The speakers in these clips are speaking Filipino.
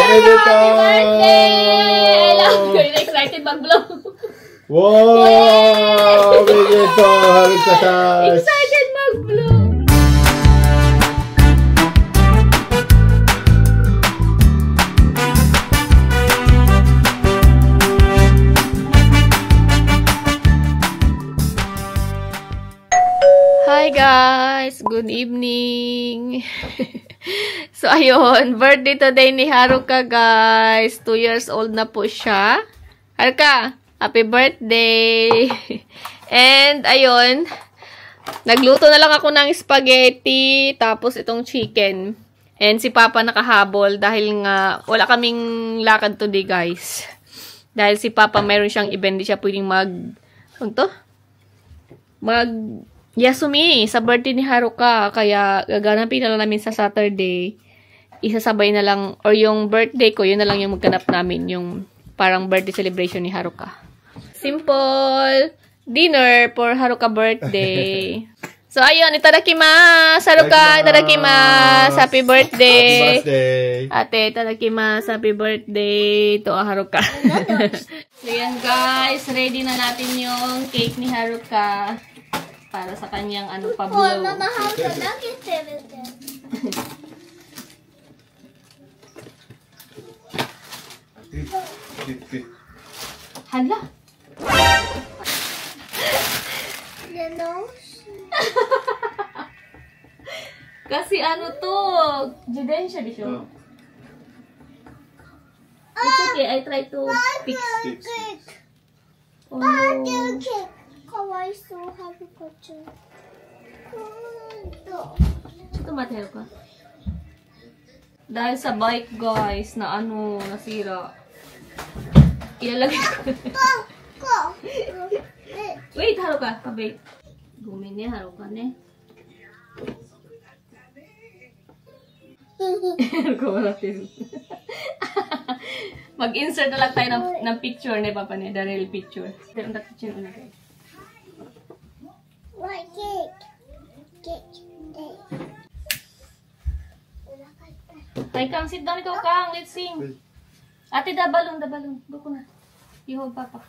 birthday! I love you. Excited mag-blow. Wow! Haruka-san! Excited mag-blow. Hi guys! Good evening! So ayun, birthday today ni Haruka guys. 2 years old na po siya. Haruka, happy birthday! And ayun, nagluto na lang ako ng spaghetti, tapos itong chicken. And si Papa nakahabol dahil nga wala kaming lakad today guys. Dahil si Papa mayroon siyang event, di siya pwedeng Yasumi sa birthday ni Haruka, kaya gaganapin na lang namin sa Saturday. Isasabay na lang, or yung birthday ko, yun na lang yung magganap namin, yung parang birthday celebration ni Haruka. Simple dinner for Haruka birthday. So ayun, itadakimasu Haruka, itadakimasu, happy birthday. Happy birthday. Ate, itadakimasu, happy birthday to Haruka. So yan guys, ready na natin yung cake ni Haruka. Para sa kanyang pablow. Oh, Mama, how to knock it Hala. You know? Kasi to, Judensya di siya. It's okay, I try to fix. Oh. かわいそう、ハルカちゃん。ちょっと待ってよか。Dahil sa bike guys, na nasira. Ilalagay ko. Wait, Haruka, wait. Gumi ne, Haruka ne. Haruka wala tayo. Mag-insert na lang tayo ng picture ni Papa ne, the real picture. Pero ang picture na guys. What cake? Cake. Hi Kang, sit down ikaw Kang, let's sing. Ate, the balloon. Go ko na. You hold Papa.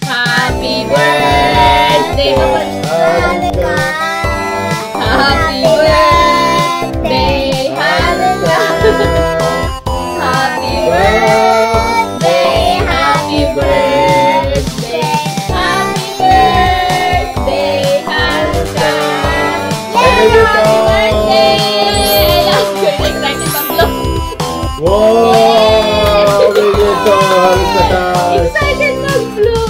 Happy birthday, Papa. Happy birthday, Haruka. Happy birthday, happy birthday. Happy birthday, Haruka. Happy birthday. I love you. Excited mag-blow. Wow! Haruka-san! Excited mag-blow.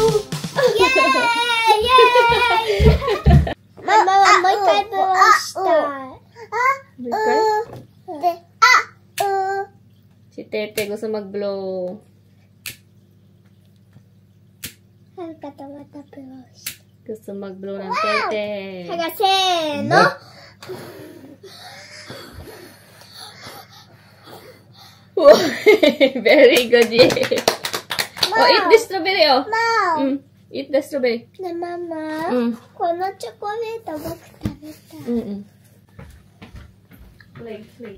Mama, mo ikay blow star. Si Tete gusto mag-blow. Haruka tamata blow star. Gusto mag-blow ng Tete. Haga, seno. Very good, yeah. Oh, eat the strawberry, oh. Mom. Eat the strawberry. Ne, Mama. このチョコレート僕食べたい。Plate.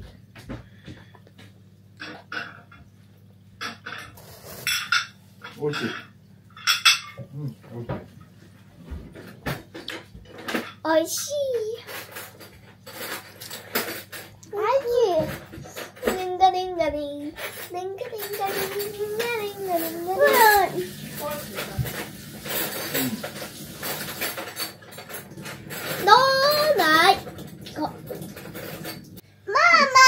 Oishii. おいしい。リンガリンガリン。リンガリンガリン。リンガリンガリンガリンガリン。どうだい。ママ。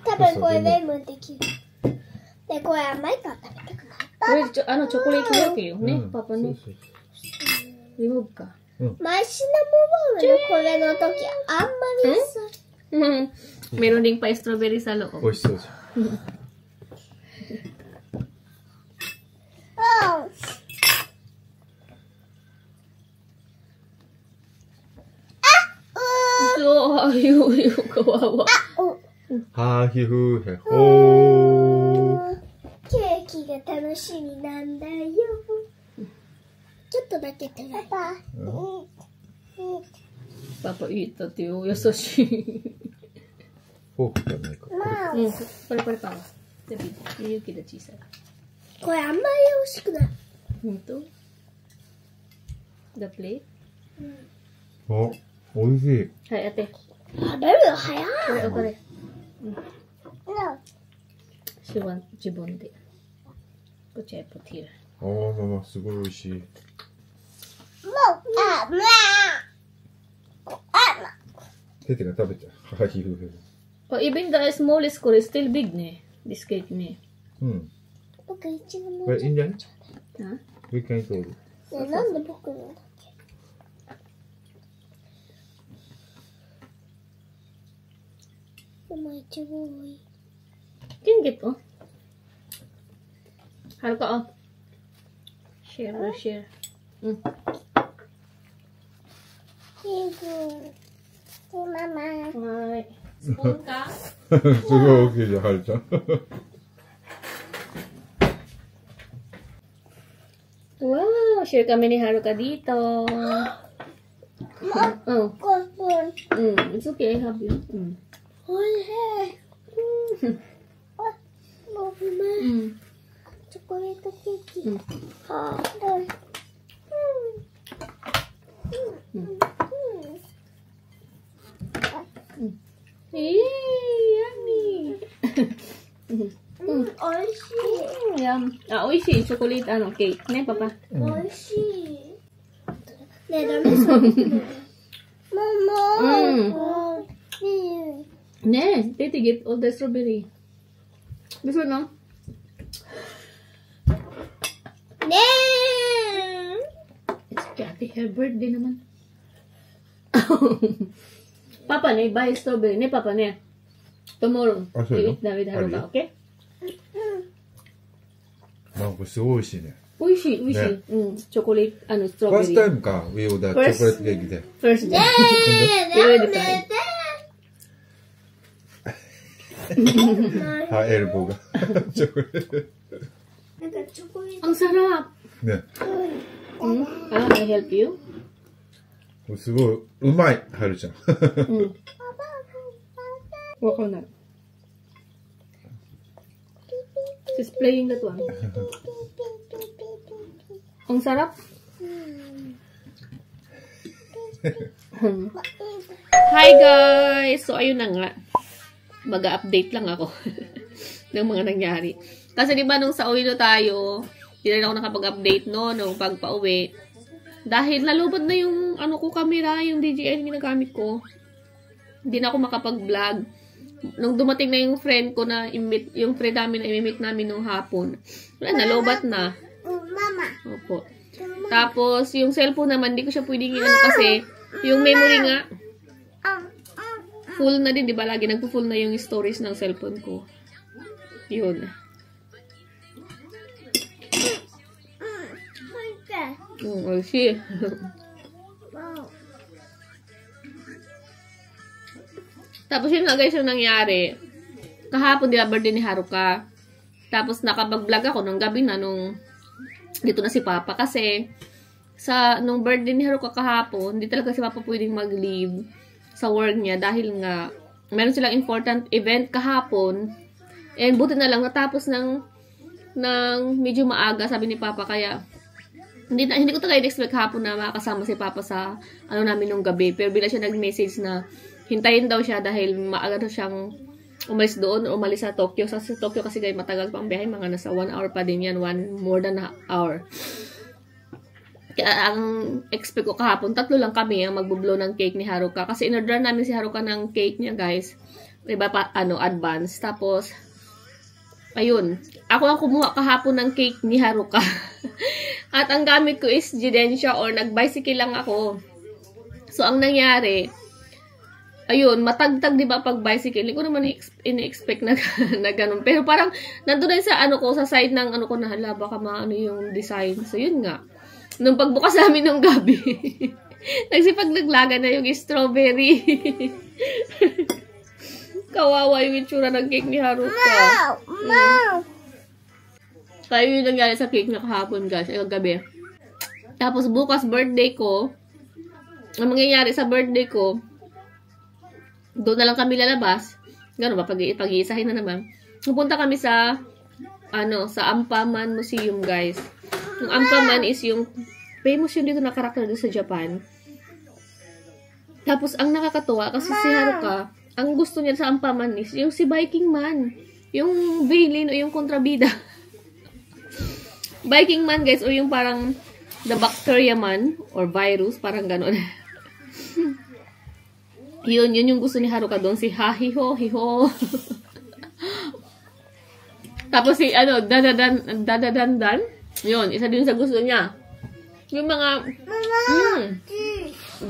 多分これレモンできる。で、これ甘いから食べたくない。これチョコレートだけよね、パパね。removeか。マシナモボールのこれの時あんまりさ。Meron ding pa strawberry sa loob. 美味しそうじゃん。あ、kawawa. はひふへほー。ケーキが楽しみなんだよ。ちょっとだけ食べる。パパ言ったってよ、優しい。フォークじゃないか。これパパ。The big. Yuki the cheese. これあんまり美味しくない。Ito. The plate. あ、美味しい。はい、ate. 食べるの早い。これ、これ。うん。 She want jibonde. Which I put here. ああ、ママ、すごい美味しい。もう、あ、まあ。テテが食べちゃう。母ひふ。 Oh, even the smallest core is still big, ne? This cake, ne? うん。僕一番これいいんじゃない？ Huh? ウィークエンド通り。ね、なんで僕のだっけ。お前一番多い。 Can get, oh. Haruka, oh. Share, share. ママ。はい。スプーンかすごい大きいじゃん、はるちゃん。Wow, share kami ni Haruka dito. Oh, これ、 it's okay, I have you. おいしい。もうね、チョコレートケーキ。あ、Hey, yummy. おいしい。 Yum. Ah, oishi, chocolate, ano, cake. Ne, papa? おいしい。ねえ、ダメそう。ママ。おいしい。 Ne, Titi, get all the strawberry. This one, no? ねえ。 It's Kathy, her birthday naman. Papa, ne, buy strawberry. Ne, Papa, ne. Tomorrow, Ah, so you yun? eat na with Haruka, Ari? okay? なんかすごい美味しいね。Oishi, oishi. Chocolate, ano, ファース strawberry. トタイムか、ウィオーダー、チョコレートケーキで。 First day. ねえ、 You なん already で tried. はい、エルボーが。チョコレート。なんかチョコレート。 Ang sarap. ね。 I help you? すごい、うまい、はるちゃん。 Wako na. Just playing that one. Ang sarap. Hi guys! So ayun na nga. Mag-update lang ako ng mga nangyari. Kasi di ba nung sa uwi na tayo, hindi rin ako nakapag-update no, nung pagpa-uwi. Dahil nalubad na yung ano ko camera, yung DJI yung ginagamit ko. Hindi na ako makapag-vlog. Nung dumating na yung friend ko na yung friend namin na imimit namin nung hapon. Wala, nalobat na. Mama. Opo. Tapos, yung cellphone naman, hindi ko siya pwedeng ano kasi, yung memory nga, full na din, di ba? Lagi nagpo-full na yung storage ng cellphone ko. Yun. Oishi. Tapos yun nga guys, yung nangyari, kahapon di ba birthday ni Haruka. Tapos nakapag-vlog ako nung gabi na nung dito na si Papa kasi nung birthday ni Haruka kahapon, hindi talaga si Papa pwedeng mag-leave sa work niya dahil nga meron silang important event kahapon. And buti na lang natapos ng medyo maaga, sabi ni Papa, kaya hindi ko talaga expect kahapon na makakasama si Papa sa ano namin nung gabi. Pero bila siya nag-message na hintayin daw siya dahil maaga daw siyang umalis doon o umalis sa Tokyo. Sa Tokyo kasi guys, matagal pang biyahe, mga nasa 1 hour pa din yan, more than an hour. Kaya ang expect ko kahapon, 3 lang kami ang magbo-blow ng cake ni Haruka. Kasi in-order namin si Haruka ng cake niya guys. Iba pa, advance. Tapos, ayun, ako ang kumuha kahapon ng cake ni Haruka. At ang gamit ko is Jidensia or nag-bicycle lang ako. So, ang nangyari, ayun, matagtag di ba pag bicycle? Hindi ko naman in-expect na, na ganun. Pero parang, nandun na sa ano ko, sa side ng ano ko na, hala, baka maano yung design. So, yun nga. Nung pagbukas namin ng gabi, nagsipag-naglaga na yung strawberry. Kawawa yung itsura ng cake ni Haruka. Kaya yun nangyari sa cake na kahapon, guys. Ay, gabi. Tapos, bukas birthday ko. Ang mangyayari sa birthday ko, doon na lang kami lalabas. Gano'n ba? Pag-iisahin na naman. pupunta kami sa sa Ampaman Museum, guys. Yung Ampaman is yung famous yun dito na karakter dito sa Japan. Tapos, ang nakakatuwa, kasi si Haruka, ang gusto niya sa Ampaman is yung si Viking Man. Yung villain o yung kontrabida. Viking Man, guys, o yung parang the bacteria man or virus, parang ganon. yun yung gusto ni Haruka doon. Si hiho. Tapos si, dadadan. Yun, isa din sa gusto niya. Yung mga,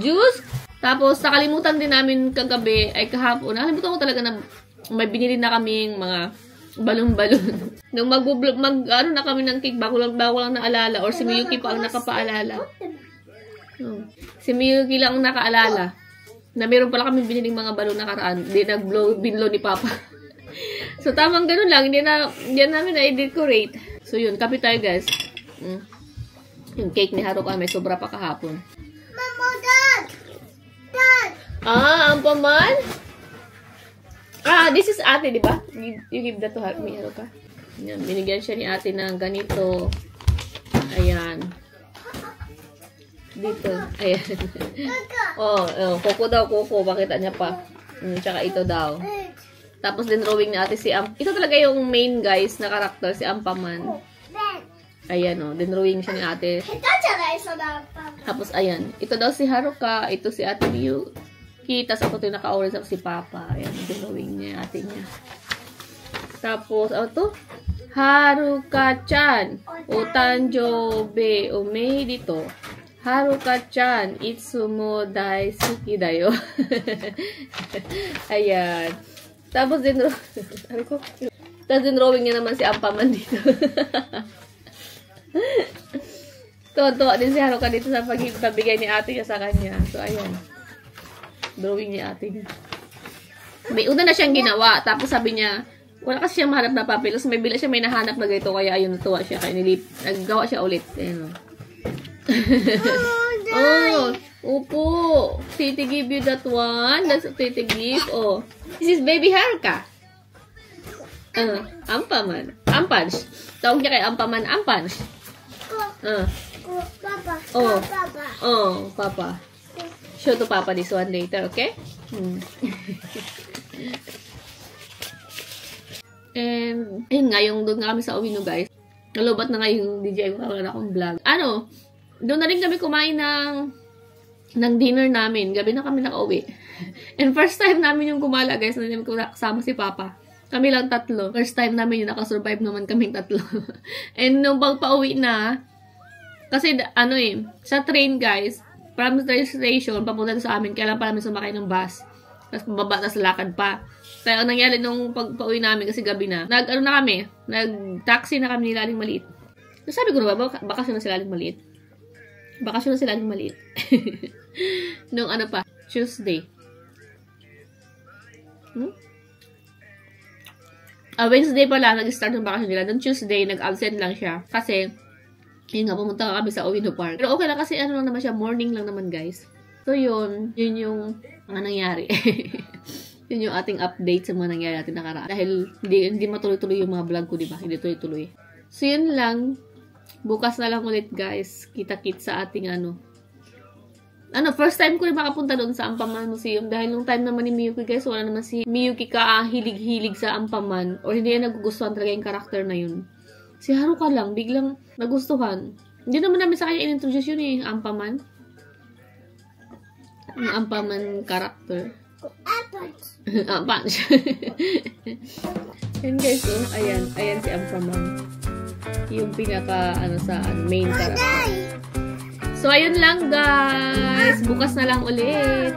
juice. Tapos, nakalimutan din namin kagabi, ay kahapon, nakalimutan ko talaga na may binili na kaming mga balon-balon. Nung na kami ng cake, bago lang naalala, or si Miyuki pa ang nakapaalala. Si Miyuki lang ang nakaalala, na meron pala kami biniling mga balon nakaraan, hindi binlo ni Papa. So, tamang ganun lang, hindi namin na-decorate. So, yun, kape tayo, guys. Yung cake ni Haruka, may sobra pa kahapon. Mama, Dad! Ampaman? This is ate, di ba? You give that to me, Haruka. Yan, binigyan siya ni ate ng ganito. Ayan. Dito. Ayan. Koko daw, koko. Pakita niya pa. Tsaka ito daw. Tapos din drawing ni ate si ito talaga yung main, guys, na karakter, si Ampaman. Ayan, dinrawing siya ni ate. Tapos, ayan. Ito daw si Haruka. Ito si ate Miyuki. Tapos ako ito yung naka-orange ako si Papa. Ayan, dinrawing niya ate niya. Tapos, to? Haruka-chan. Otanjobe o May dito. Haruka-chan. Itsumo daisuki dayo. Ayan. Tapos, dinrawing niya naman si Ampaman dito. Tuwa din si Haruka dito sa pabigay ni ate niya sa kanya. So, ayan. Drawing ni ate niya. May una na siyang ginawa. Tapos sabi niya, wala kasi siyang mahanap na papel. Tapos may bila siya may nahanap na ganito. Kaya ayun, natuwa siya. Kaya naggawa siya ulit. Ayan. Upo. Titi give you that one. That's what Titi give. This is baby Haruka. Ampaman. Ampanch. Tawag niya kay Ampaman. Ampanch. Papa. Papa. Show to Papa this one later, okay? And, ayun nga, yung doon nga kami sa Uwino, guys. Nalubat na nga yung DJI ko na akong vlog. Doon na rin kami kumain ng dinner namin. Gabi na kami nakauwi. And first time namin yung kumala, guys, na namin kasama si Papa. Kami lang 3. First time namin yung nakasurvive naman kaming 3. And nung pagpa-uwi na, kasi sa train, guys, from the station, papunta sa amin, kailan pa namin sumakay ng bus. Tapos pababa, tapos lakad pa. Kaya ang nangyari nung pagpa-uwi namin, kasi gabi na, nag-taxi na kami ni Laling Maliit. Sabi ko na ba, bakasyon na si Laling Maliit? Bakasyon na si Laling Maliit. Nung Tuesday. Wednesday pala, nag-start ng bakasyon nila. Nung Tuesday, nag-absent lang siya. Kasi, yun nga, pumunta kami sa Uwino Park. Pero okay lang kasi lang naman siya, morning lang naman, guys. So, yun yung nangyari. Yun yung ating update sa mga nangyari natin nakaraan. Dahil hindi matuloy-tuloy yung mga vlog ko, diba? Hindi tuloy-tuloy. So, yun lang. Bukas na lang ulit, guys. Kita-kit sa ating first time ko rin makapunta doon sa Ampaman Museum. Dahil nung time naman ni Miyuki, guys, wala naman si Miyuki hilig-hilig sa Ampaman. Or hindi niya nagugustuhan talaga yung karakter na yun. Si Haruka lang, biglang nagustuhan. Hindi naman namin sa kanya in-introduce yun Ampaman. Yung Ampaman character. Punch. Yan, guys, ayan. Ayan si Ampaman. Yung pinaka, main character. So, ayun lang, guys. Bukas na lang ulit.